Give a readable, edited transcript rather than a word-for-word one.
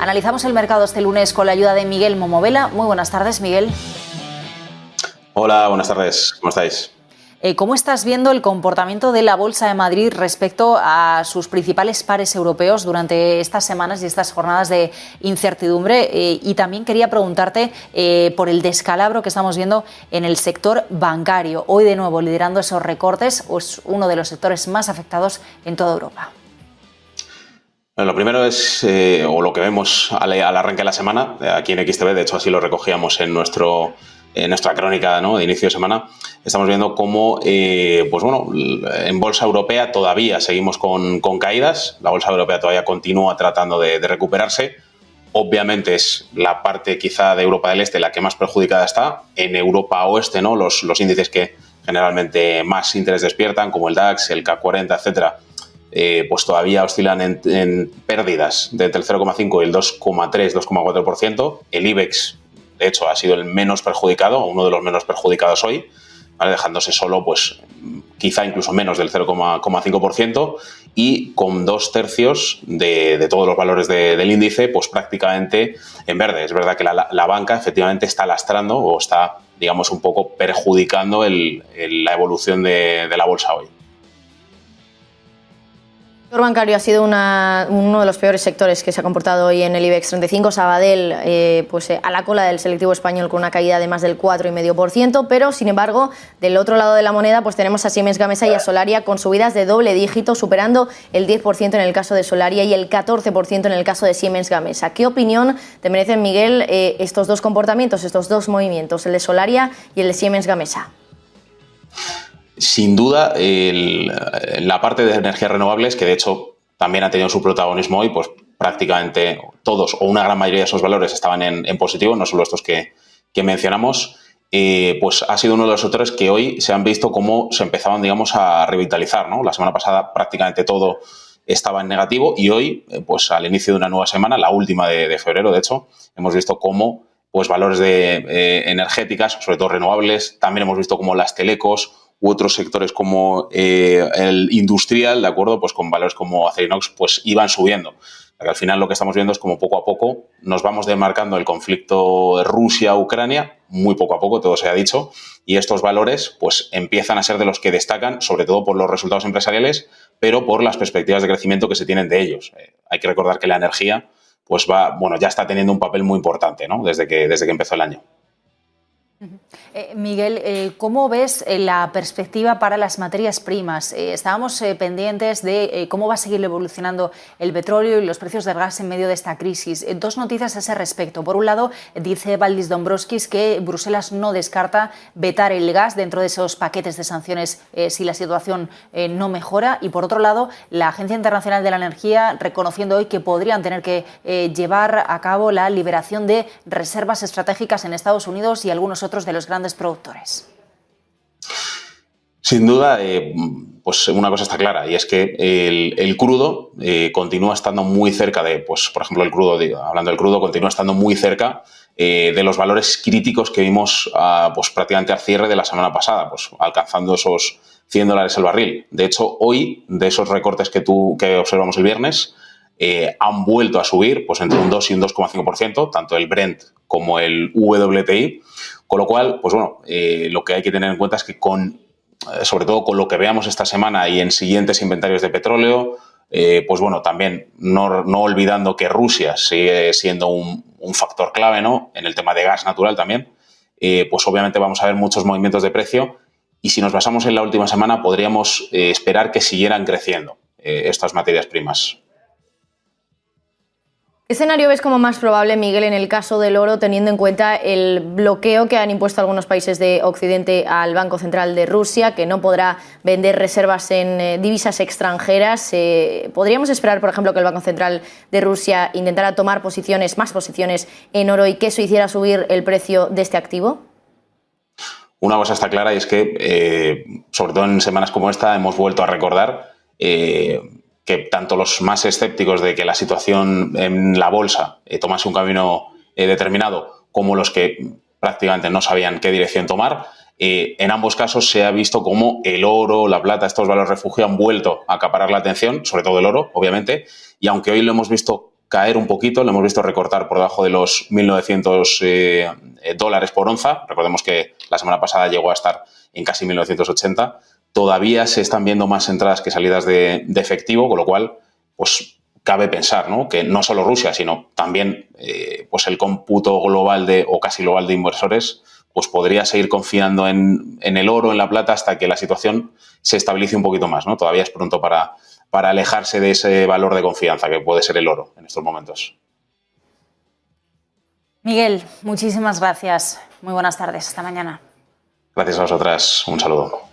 Analizamos el mercado este lunes con la ayuda de Miguel Momovela. Muy buenas tardes, Miguel. Hola, buenas tardes. ¿Cómo estáis? ¿Cómo estás viendo el comportamiento de la Bolsa de Madrid respecto a sus principales pares europeos durante estas semanas y estas jornadas de incertidumbre? Y también quería preguntarte por el descalabro que estamos viendo en el sector bancario. Hoy, de nuevo, liderando esos recortes, es uno de los sectores más afectados en toda Europa. Bueno, lo primero es, o lo que vemos al arranque de la semana, aquí en XTB, de hecho así lo recogíamos en nuestra crónica, ¿no?, de inicio de semana. Estamos viendo cómo, pues bueno, en bolsa europea todavía seguimos con caídas. La bolsa europea todavía continúa tratando de recuperarse. Obviamente es la parte quizá de Europa del Este la que más perjudicada está. En Europa Oeste, ¿no?, los índices que generalmente más interés despiertan, como el DAX, el CAC 40, etcétera, pues todavía oscilan en pérdidas de entre el 0,5 y el 2,3, 2,4%. El IBEX, de hecho, ha sido el menos perjudicado, uno de los menos perjudicados hoy, ¿vale?, dejándose solo, pues, quizá incluso menos del 0,5%, y con 2/3 de todos los valores del índice, pues prácticamente en verde. Es verdad que la banca efectivamente está lastrando o está, digamos, un poco perjudicando la evolución de la bolsa hoy. El sector bancario ha sido uno de los peores sectores que se ha comportado hoy en el IBEX 35. Sabadell, pues a la cola del selectivo español con una caída de más del 4,5%, pero sin embargo, del otro lado de la moneda, pues tenemos a Siemens Gamesa y a Solaria con subidas de doble dígito, superando el 10% en el caso de Solaria y el 14% en el caso de Siemens Gamesa. ¿Qué opinión te merecen, Miguel, estos dos comportamientos, estos dos movimientos, el de Solaria y el de Siemens Gamesa? Sin duda, la parte de energías renovables, que de hecho también ha tenido su protagonismo hoy, pues prácticamente todos o una gran mayoría de esos valores estaban en positivo, no solo estos que mencionamos, pues ha sido uno de los sectores que hoy se han visto cómo se empezaban, digamos, a revitalizar, ¿no? La semana pasada prácticamente todo estaba en negativo y hoy, pues al inicio de una nueva semana, la última de febrero, de hecho, hemos visto cómo, pues, valores de energéticas, sobre todo renovables, también hemos visto cómo las telecos u otros sectores como el industrial, ¿de acuerdo?, pues con valores como Acerinox, pues iban subiendo. Al final lo que estamos viendo es como poco a poco nos vamos demarcando el conflicto Rusia-Ucrania, muy poco a poco, todo se ha dicho, y estos valores pues empiezan a ser de los que destacan, sobre todo por los resultados empresariales, pero por las perspectivas de crecimiento que se tienen de ellos. Hay que recordar que la energía pues ya está teniendo un papel muy importante, ¿no?, desde que empezó el año. Miguel, ¿cómo ves la perspectiva para las materias primas? Estábamos pendientes de cómo va a seguir evolucionando el petróleo y los precios del gas en medio de esta crisis. Dos noticias a ese respecto. Por un lado, dice Valdis Dombrovskis que Bruselas no descarta vetar el gas dentro de esos paquetes de sanciones si la situación no mejora. Y por otro lado, la Agencia Internacional de la Energía reconociendo hoy que podrían tener que llevar a cabo la liberación de reservas estratégicas en Estados Unidos y algunos otros de los grandes productores. Sin duda, pues una cosa está clara, y es que el crudo continúa estando muy cerca de, pues por ejemplo, el crudo, hablando del crudo, continúa estando muy cerca de los valores críticos que vimos pues prácticamente al cierre de la semana pasada, pues alcanzando esos $100 el barril. De hecho, hoy, de esos recortes que observamos el viernes, han vuelto a subir pues entre un 2 y un 2,5%, tanto el Brent como el WTI, con lo cual, pues bueno, lo que hay que tener en cuenta es que sobre todo con lo que veamos esta semana y en siguientes inventarios de petróleo, pues bueno, también no olvidando que Rusia sigue siendo un factor clave, ¿no?, en el tema de gas natural también, pues obviamente vamos a ver muchos movimientos de precio y si nos basamos en la última semana podríamos esperar que siguieran creciendo estas materias primas. ¿Qué escenario ves como más probable, Miguel, en el caso del oro, teniendo en cuenta el bloqueo que han impuesto algunos países de Occidente al Banco Central de Rusia, que no podrá vender reservas en divisas extranjeras? ¿Podríamos esperar, por ejemplo, que el Banco Central de Rusia intentara tomar más posiciones en oro y que eso hiciera subir el precio de este activo? Una cosa está clara y es que, sobre todo en semanas como esta, hemos vuelto a recordar que tanto los más escépticos de que la situación en la bolsa tomase un camino determinado, como los que prácticamente no sabían qué dirección tomar, en ambos casos se ha visto como el oro, la plata, estos valores refugio han vuelto a acaparar la atención, sobre todo el oro, obviamente, y aunque hoy lo hemos visto caer un poquito, lo hemos visto recortar por debajo de los $1.900 por onza. Recordemos que la semana pasada llegó a estar en casi 1.980. Todavía se están viendo más entradas que salidas de efectivo, con lo cual pues cabe pensar, ¿no?, que no solo Rusia, sino también pues el cómputo global o casi global de inversores pues podría seguir confiando en el oro, en la plata, hasta que la situación se estabilice un poquito más, ¿no? Todavía es pronto para alejarse de ese valor de confianza que puede ser el oro en estos momentos. Miguel, muchísimas gracias. Muy buenas tardes. Hasta mañana. Gracias a vosotras. Un saludo.